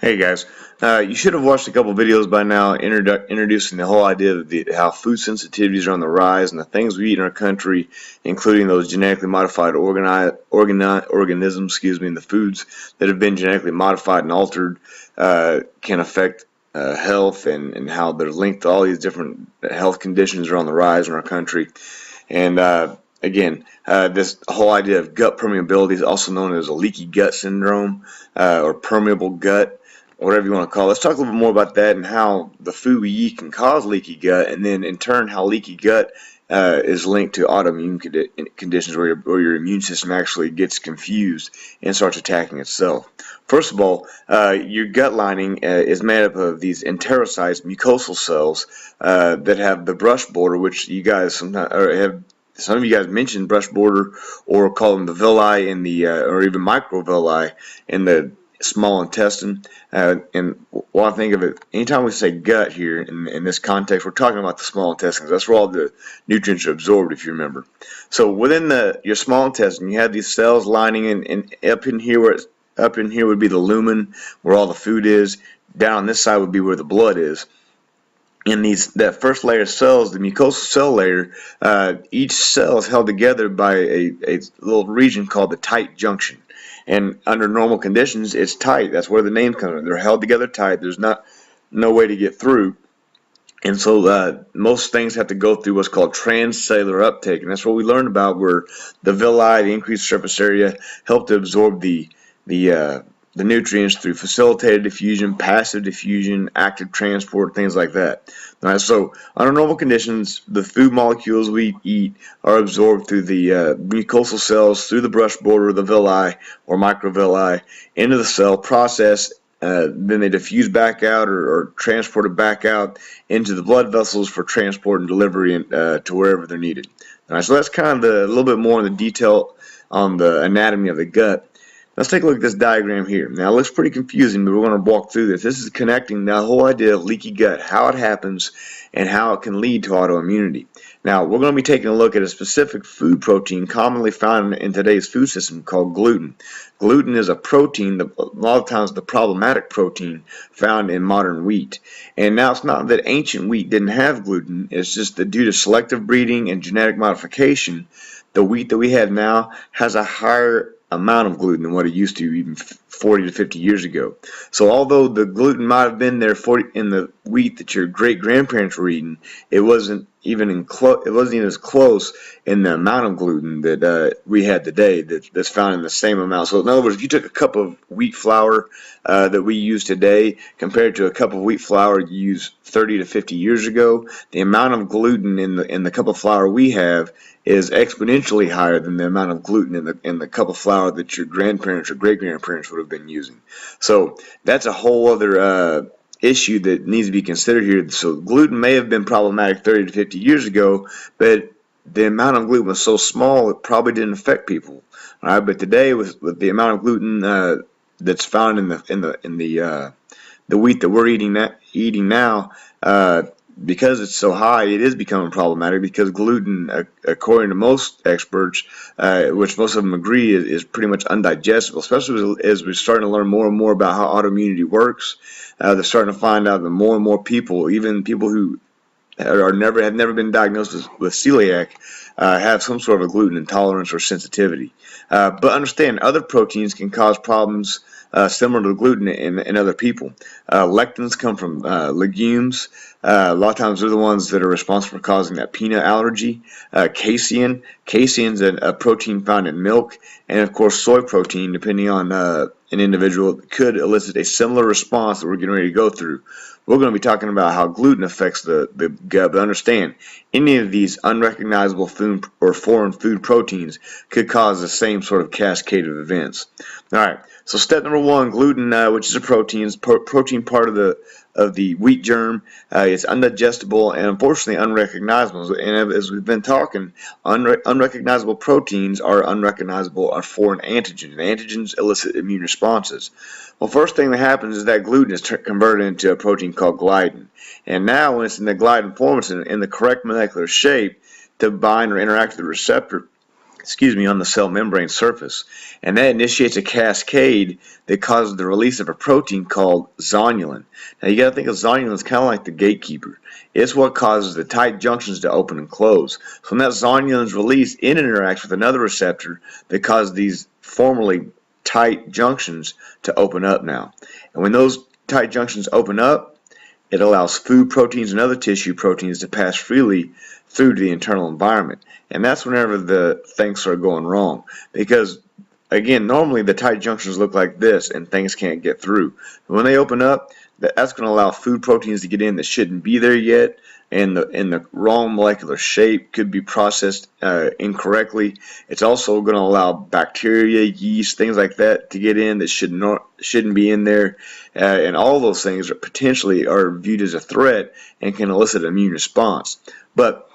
Hey guys, you should have watched a couple videos by now introducing the whole idea of how food sensitivities are on the rise and the things we eat in our country, including those genetically modified organisms, and the foods that have been genetically modified and altered can affect health and how they're linked to all these different health conditions are on the rise in our country. And this whole idea of gut permeability is also known as a leaky gut syndrome or permeable gut, whatever you want to call it. Let's talk a little bit more about that and how the food we eat can cause leaky gut, and then in turn how leaky gut is linked to autoimmune conditions where your immune system actually gets confused and starts attacking itself. First of all, your gut lining is made up of these enterocytes, mucosal cells that have the brush border, which you guys sometimes have. Some of you guys mentioned brush border, or call them the villi in the, or even microvilli in the small intestine. And while I think of it, anytime we say gut here in this context, we're talking about the small intestines. That's where all the nutrients are absorbed, if you remember. So within your small intestine, you have these cells lining and up in here would be the lumen, where all the food is. Down on this side would be where the blood is. In that first layer of cells, the mucosal cell layer, each cell is held together by a little region called the tight junction. And under normal conditions, it's tight. That's where the name comes from. They're held together tight. There's no way to get through. And so most things have to go through what's called transcellular uptake. And that's what we learned about, where the villi, the increased surface area, help to absorb the nutrients through facilitated diffusion, passive diffusion, active transport, things like that. All right, so under normal conditions, the food molecules we eat are absorbed through the mucosal cells, through the brush border, the villi or microvilli, into the cell, processed. Then they diffuse back out or transported back out into the blood vessels for transport and delivery to wherever they're needed. All right, so that's kind of a little bit more in the detail on the anatomy of the gut. Let's take a look at this diagram here. Now, it looks pretty confusing, but we're going to walk through this. This is connecting the whole idea of leaky gut, how it happens, and how it can lead to autoimmunity. Now, we're going to be taking a look at a specific food protein commonly found in today's food system called gluten. Gluten is a protein, a lot of times the problematic protein found in modern wheat. And now it's not that ancient wheat didn't have gluten, it's just that due to selective breeding and genetic modification, the wheat that we have now has a higher amount of gluten than what it used to even 40 to 50 years ago. So although the gluten might have been there in the wheat that your great grandparents were eating, it wasn't even as close in the amount of gluten that we had today that's found in the same amount. So in other words, if you took a cup of wheat flour that we use today compared to a cup of wheat flour you used 30 to 50 years ago, the amount of gluten in the cup of flour we have is exponentially higher than the amount of gluten in the cup of flour that your grandparents or great grandparents would have been using. So that's a whole other issue that needs to be considered here. So gluten may have been problematic 30 to 50 years ago, but the amount of gluten was so small it probably didn't affect people. All right, but today with the amount of gluten that's found in the wheat that we're eating now, because it's so high, it is becoming problematic, because gluten, according to most experts, which most of them agree, is pretty much undigestible, especially as we're starting to learn more and more about how autoimmunity works. They're starting to find out that more and more people, even people who have never been diagnosed with celiac, have some sort of a gluten intolerance or sensitivity. But understand, other proteins can cause problems similar to gluten in other people. Lectins come from legumes. A lot of times they're the ones that are responsible for causing that peanut allergy. Casein is a protein found in milk, and of course soy protein, depending on an individual, could elicit a similar response that we're getting ready to go through. We're going to be talking about how gluten affects the gut, but understand, any of these unrecognizable food or foreign food proteins could cause the same sort of cascade of events. All right, so step number one, gluten, which is a protein, protein part of the wheat germ. It's undigestible and unfortunately unrecognizable. And as we've been talking, unrecognizable proteins are unrecognizable are foreign antigens. Antigens elicit immune responses. Well, first thing that happens is that gluten is converted into a protein called gliadin. And now when it's in the gliadin form, it's in the correct molecular shape to bind or interact with the receptor. on the cell membrane surface, and that initiates a cascade that causes the release of a protein called zonulin. Now you got to think of zonulin as kind of like the gatekeeper. It's what causes the tight junctions to open and close. So when that zonulin is released, it interacts with another receptor that causes these formerly tight junctions to open up now. And when those tight junctions open up, it allows food proteins and other tissue proteins to pass freely through to the internal environment. And that's whenever the things start going wrong. Because, again, normally the tight junctions look like this and things can't get through. But when they open up, that's going to allow food proteins to get in that shouldn't be there yet. And the wrong molecular shape could be processed incorrectly. It's also going to allow bacteria, yeast, things like that to get in that shouldn't be in there. And all those things are potentially viewed as a threat and can elicit an immune response. But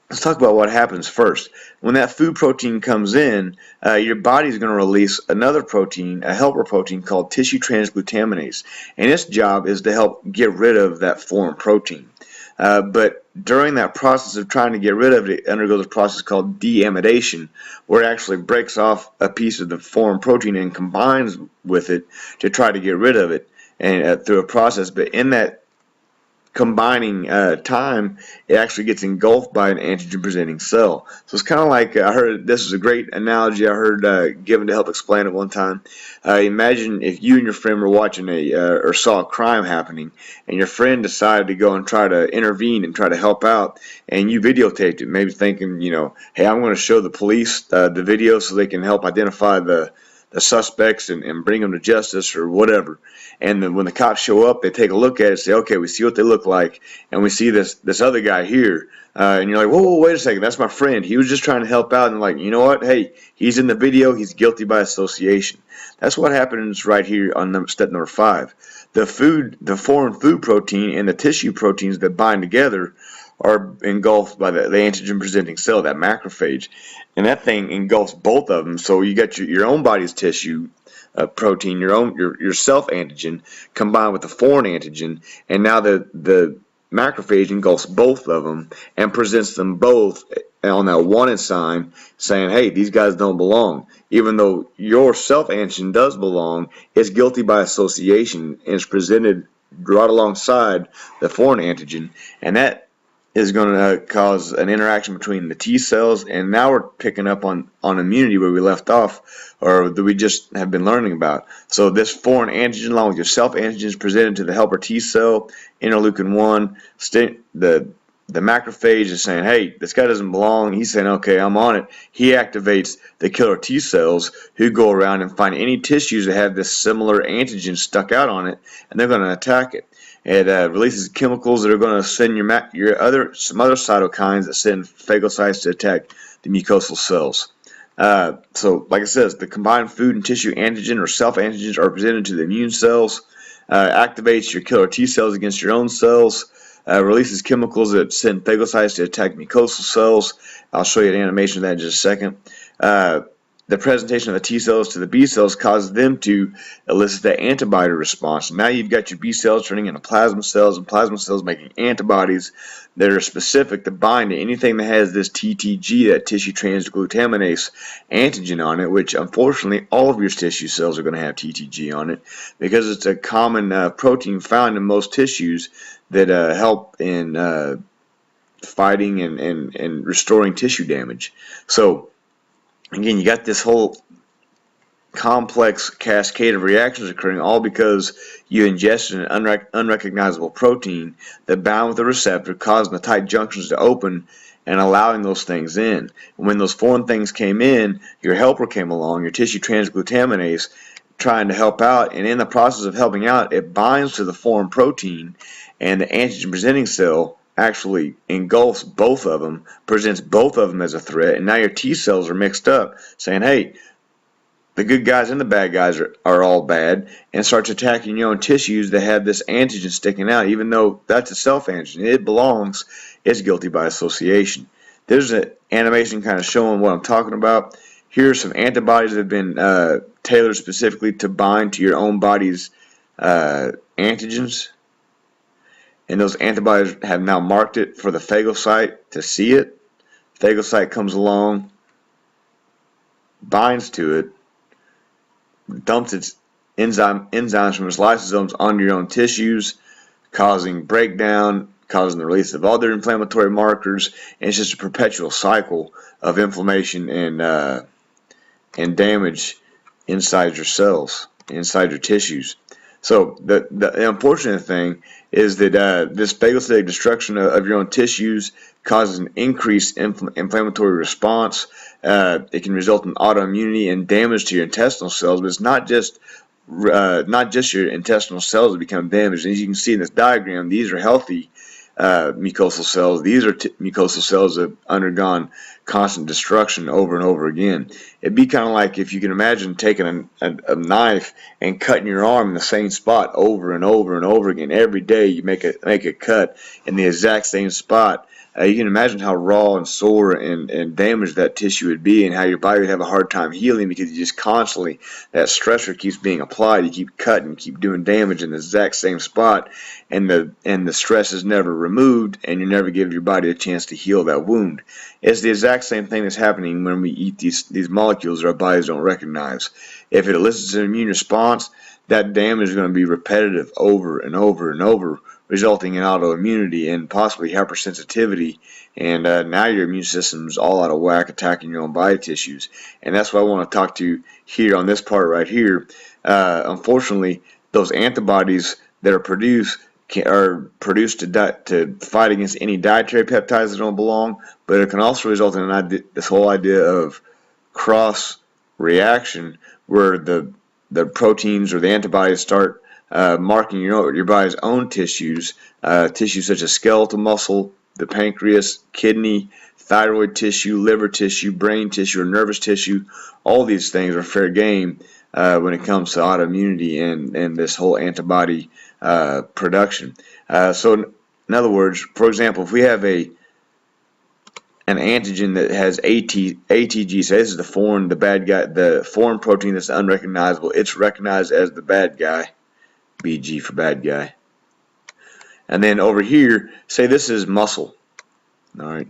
let's talk about what happens first. When that food protein comes in, your body's going to release another protein, a helper protein called tissue transglutaminase. And its job is to help get rid of that foreign protein. But during that process of trying to get rid of it, it undergoes a process called deamidation, where it actually breaks off a piece of the foreign protein and combines with it to try to get rid of it, and through a process. But in that combining time, it actually gets engulfed by an antigen-presenting cell. So it's kind of like, I heard this is a great analogy I heard given to help explain it one time. Imagine if you and your friend were watching or saw a crime happening, and your friend decided to go and try to intervene and try to help out, and you videotaped it, maybe thinking, hey, I'm going to show the police the video so they can help identify the suspects and bring them to justice or whatever. And then when the cops show up, they take a look at it and say, okay, we see what they look like, and we see this other guy here. And you're like, whoa, wait a second, that's my friend. He was just trying to help out. And like, you know what? Hey, he's in the video. He's guilty by association. That's what happens right here on step number 5. The foreign food protein and the tissue proteins that bind together are engulfed by the antigen-presenting cell, that macrophage, and that thing engulfs both of them. So you got your own body's tissue protein, your self antigen combined with the foreign antigen, and now the macrophage engulfs both of them and presents them both on that wanted sign, saying, hey, these guys don't belong. Even though your self antigen does belong, it's guilty by association and is presented right alongside the foreign antigen, and that is going to cause an interaction between the T cells, and now we're picking up on immunity where we left off, or that we just have been learning about. So this foreign antigen along with your self antigen is presented to the helper T cell, interleukin 1, the macrophage is saying, hey, this guy doesn't belong. He's saying, okay, I'm on it. He activates the killer T cells, who go around and find any tissues that have this similar antigen stuck out on it, and they're going to attack it. It releases chemicals that are going to send some other cytokines that send phagocytes to attack the mucosal cells. So, like it says, the combined food and tissue antigen or self antigens are presented to the immune cells, activates your killer T cells against your own cells, releases chemicals that send phagocytes to attack mucosal cells. I'll show you an animation of that in just a second. The presentation of the T cells to the B cells causes them to elicit the antibody response. Now you've got your B cells turning into plasma cells, and plasma cells making antibodies that are specific to bind to anything that has this TTG, that tissue transglutaminase antigen on it, which unfortunately all of your tissue cells are going to have TTG on it because it's a common protein found in most tissues that help in fighting and restoring tissue damage. So again, you got this whole complex cascade of reactions occurring, all because you ingested an unrecognizable protein that bound with the receptor, causing the tight junctions to open and allowing those things in. And when those foreign things came in, your helper came along, your tissue transglutaminase, trying to help out, and in the process of helping out, it binds to the foreign protein, and the antigen presenting cell actually engulfs both of them, presents both of them as a threat, and now your T cells are mixed up, saying, hey, the good guys and the bad guys are all bad, and starts attacking your own tissues that have this antigen sticking out, even though that's a self antigen. It belongs. It's guilty by association. There's an animation kind of showing what I'm talking about. Here are some antibodies that have been tailored specifically to bind to your own body's antigens. And those antibodies have now marked it for the phagocyte to see it. Phagocyte comes along, binds to it, dumps its enzymes from its lysosomes onto your own tissues, causing breakdown, causing the release of other inflammatory markers, and it's just a perpetual cycle of inflammation and damage inside your cells, inside your tissues. So the unfortunate thing is that this phagocytic destruction of your own tissues causes an increased inflammatory response. It can result in autoimmunity and damage to your intestinal cells, but it's not just your intestinal cells that become damaged. As you can see in this diagram, these are healthy mucosal cells. These are mucosal cells that have undergone constant destruction over and over again. It'd be kind of like if you can imagine taking a knife and cutting your arm in the same spot over and over and over again. Every day you make a cut in the exact same spot. You can imagine how raw and sore and damaged that tissue would be, and how your body would have a hard time healing, because you just constantly, that stressor keeps being applied. You keep cutting, keep doing damage in the exact same spot, and the stress is never removed, and you never give your body a chance to heal that wound. It's the exact same thing that's happening when we eat these molecules that our bodies don't recognize. If it elicits an immune response, that damage is going to be repetitive over and over and over, resulting in autoimmunity and possibly hypersensitivity. And now your immune system is all out of whack, attacking your own body tissues. And that's what I want to talk to you here on this part right here. Unfortunately, those antibodies that are produced to fight against any dietary peptides that don't belong, but it can also result in this whole idea of cross reaction, where the proteins or the antibodies start marking your body's own tissues, tissues such as skeletal muscle, the pancreas, kidney, thyroid tissue, liver tissue, brain tissue, or nervous tissue. All these things are fair game when it comes to autoimmunity and this whole antibody production. So in other words, for example, if we have an antigen that has ATG, so this is the bad guy, the foreign protein that's unrecognizable, it's recognized as the bad guy, BG for bad guy. And then over here, say this is muscle, all right.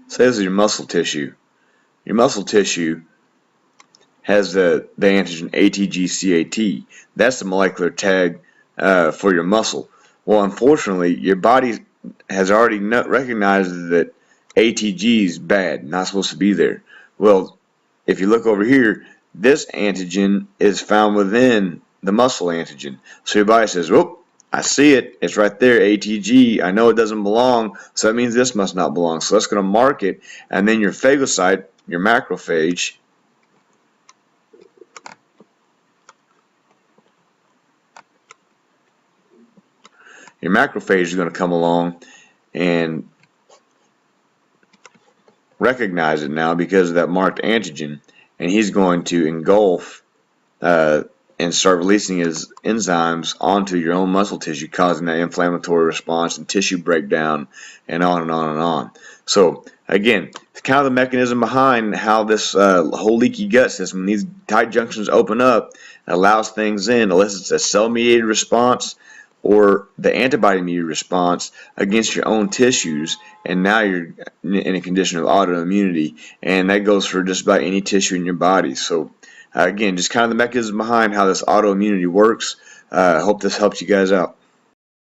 Say this is your muscle tissue. Your muscle tissue has the antigen ATGCAT. That's the molecular tag for your muscle. Well, unfortunately, your body has already recognized that ATG is bad, not supposed to be there. Well, if you look over here, this antigen is found within the muscle antigen. So your body says, "Oh, I see it. It's right there, ATG. I know it doesn't belong, so that means this must not belong." So that's going to mark it, and then your phagocyte, your macrophage, is going to come along and recognize it now because of that marked antigen, and he's going to engulf and start releasing his enzymes onto your own muscle tissue, causing that inflammatory response and tissue breakdown, and on and on and on. So again, it's kind of the mechanism behind how this whole leaky gut system, when these tight junctions open up, allows things in, elicits a cell-mediated response or the antibody-mediated response against your own tissues, and now you're in a condition of autoimmunity, and that goes for just about any tissue in your body. So again, just kind of the mechanism behind how this autoimmunity works. I hope this helps you guys out.